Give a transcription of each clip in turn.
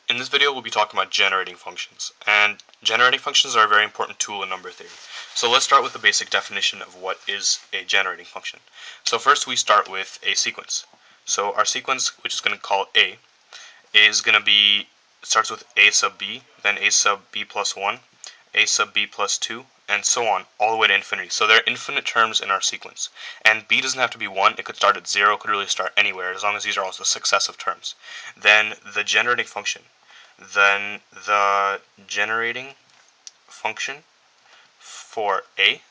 In this video, we'll be talking about generating functions, and generating functions are a very important tool in number theory. So let's start with the basic definition of what is a generating function. So first we start with a sequence. So our sequence, which is going to call A, is going to be, starts with A sub B, then A sub B plus 1, A sub B plus 2, and so on, all the way to infinity. So there are infinite terms in our sequence. And B doesn't have to be 1, it could start at 0, it could really start anywhere, as long as these are also successive terms. Then the generating function for A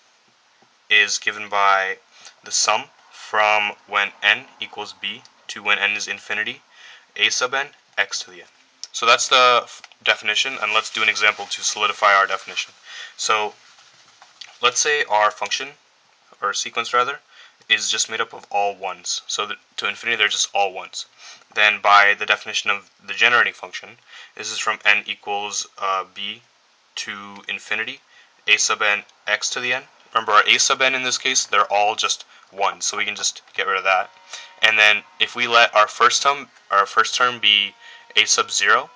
is given by the sum from when n equals b to when n is infinity, a sub n, x to the n. So that's the definition, and let's do an example to solidify our definition. So let's say our function, or sequence rather, is just made up of all ones. So that to infinity they're just all ones. Then by the definition of the generating function, this is from n equals b to infinity, a sub n, x to the n. Remember, our a sub n in this case, they're all just 1, so we can just get rid of that. And then if we let our first term be a sub 0,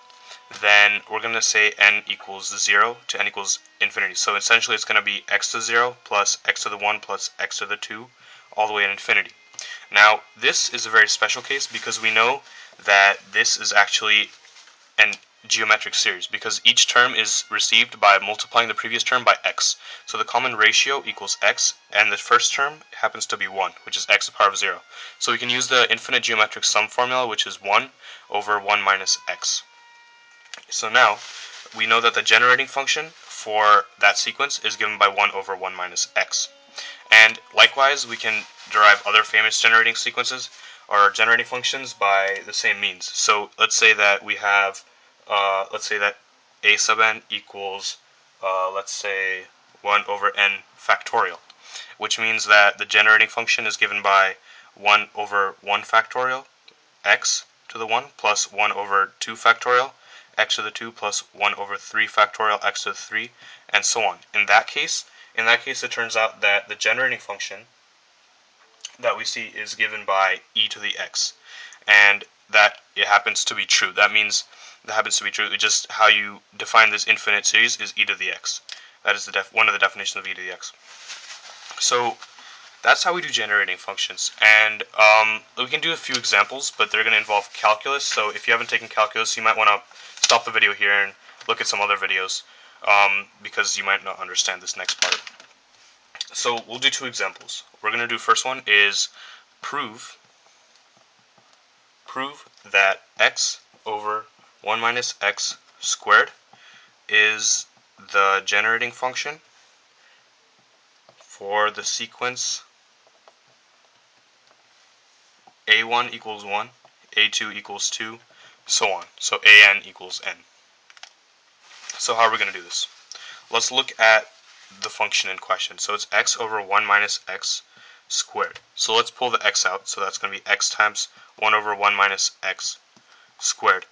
then we're going to say n equals 0 to n equals infinity. So essentially it's going to be x to the 0 plus x to the 1 plus x to the 2 all the way to infinity. Now this is a very special case because we know that this is actually an geometric series because each term is received by multiplying the previous term by x. So the common ratio equals x, and the first term happens to be 1, which is x to the power of 0. So we can use the infinite geometric sum formula, which is 1 over 1 minus x. So now we know that the generating function for that sequence is given by 1 over 1 minus x. And likewise, we can derive other famous generating sequences or generating functions by the same means. So let's say that we have, let's say that a sub n equals, let's say 1 over n factorial, which means that the generating function is given by 1 over 1 factorial x to the 1 plus 1 over 2 factorial x to the 2 plus 1 over 3 factorial x to the 3, and so on. In that case, it turns out that the generating function that we see is given by e to the x, and that it happens to be true. That means that happens to be true. It's just how you define this infinite series is e to the x. That is one of the definitions of e to the x. So that's how we do generating functions, and we can do a few examples, but they're going to involve calculus. So if you haven't taken calculus, you might want to stop the video here and look at some other videos, because you might not understand this next part. So we'll do two examples. We're going to do first one is prove that x over 1 minus x squared is the generating function for the sequence a1 equals 1, a2 equals 2, so on. So an equals n. So how are we going to do this? Let's look at the function in question. So it's x over 1 minus x squared. So let's pull the x out. So that's going to be x times 1 over 1 minus x squared.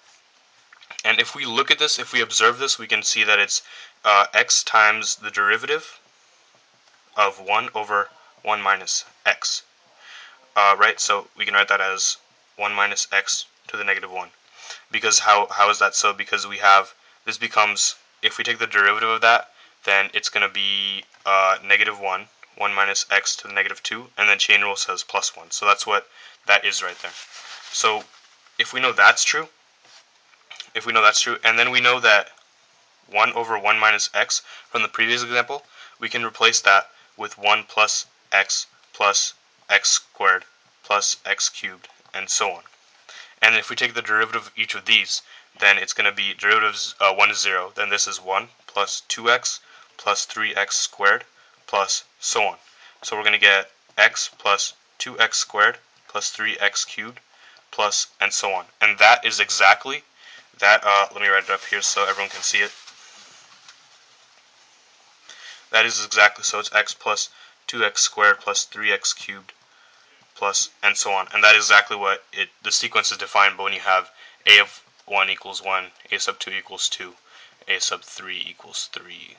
And if we look at this, if we observe this, we can see that it's x times the derivative of 1 over 1 minus x. Right? So we can write that as 1 minus x to the negative 1. Because how is that so? Because we have, this becomes, if we take the derivative of that, then it's going to be negative 1 minus x to the negative 2, and then chain rule says plus 1. So that's what that is right there. So if we know that's true, and then we know that 1 over 1 minus x from the previous example, we can replace that with 1 plus x squared plus x cubed, and so on. And if we take the derivative of each of these, then it's going to be derivatives 1 is 0, then this is 1 plus 2x plus 3x squared plus so on. So we're going to get x plus 2x squared plus 3x cubed plus and so on. And that is exactly that. Let me write it up here so everyone can see it. That is exactly, so it's x plus 2x squared plus 3x cubed plus and so on. And that is exactly what the sequence is defined, but when you have a of 1 equals 1, a sub 2 equals 2, a sub 3 equals 3,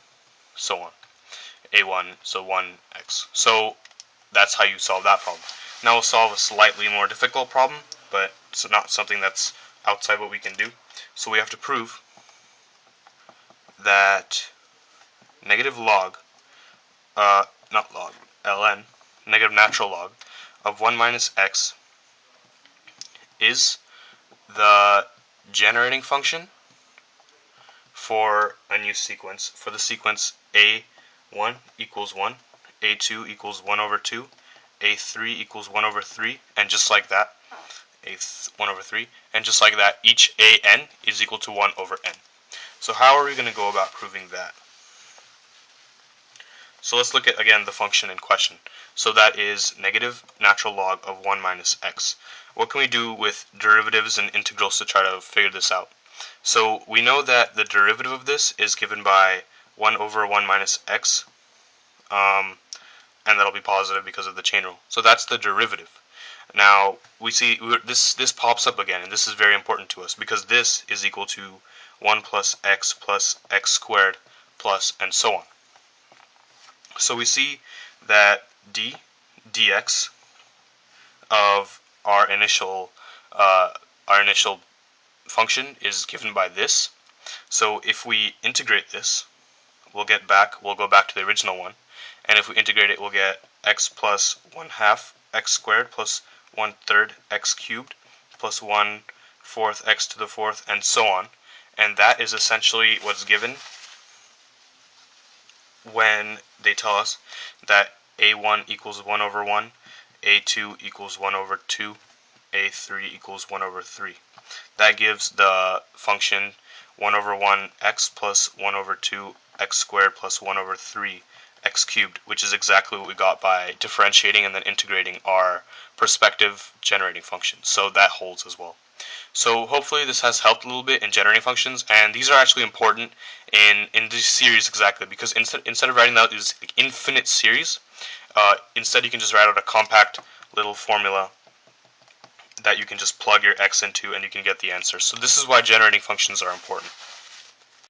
so on. a1, so 1x. So that's how you solve that problem. Now we'll solve a slightly more difficult problem, but it's not something that's outside what we can do. So we have to prove that negative log, not log, ln, negative natural log of 1 minus x is the generating function for a new sequence, for the sequence a1 equals 1, a2 equals 1 over 2, a3 equals 1 over 3, and just like that, 1 over 3, and just like that, each an is equal to 1 over n. So how are we going to go about proving that? So let's look at, again, the function in question. So that is negative natural log of 1 minus x. What can we do with derivatives and integrals to try to figure this out? So we know that the derivative of this is given by 1 over 1 minus x, and that'll be positive because of the chain rule. So that's the derivative. Now, we see this pops up again, and this is very important to us because this is equal to 1 plus x squared plus, and so on. So we see that dx of our initial function is given by this. So if we integrate this, we'll go back to the original one, and if we integrate it, we'll get x plus 1/2 x squared plus 1/3 x cubed plus 1/4 x to the fourth, and so on. And that is essentially what's given when they tell us that a1 equals 1 over 1, a2 equals 1 over 2, a3 equals 1 over 3. That gives the function 1 over 1 x plus 1 over 2 x squared plus 1 over 3 x cubed, which is exactly what we got by differentiating and then integrating our perspective generating functions. So that holds as well. So hopefully this has helped a little bit in generating functions, and these are actually important in this series exactly because instead of writing out these infinite series, instead you can just write out a compact little formula that you can just plug your x into and you can get the answer. So this is why generating functions are important.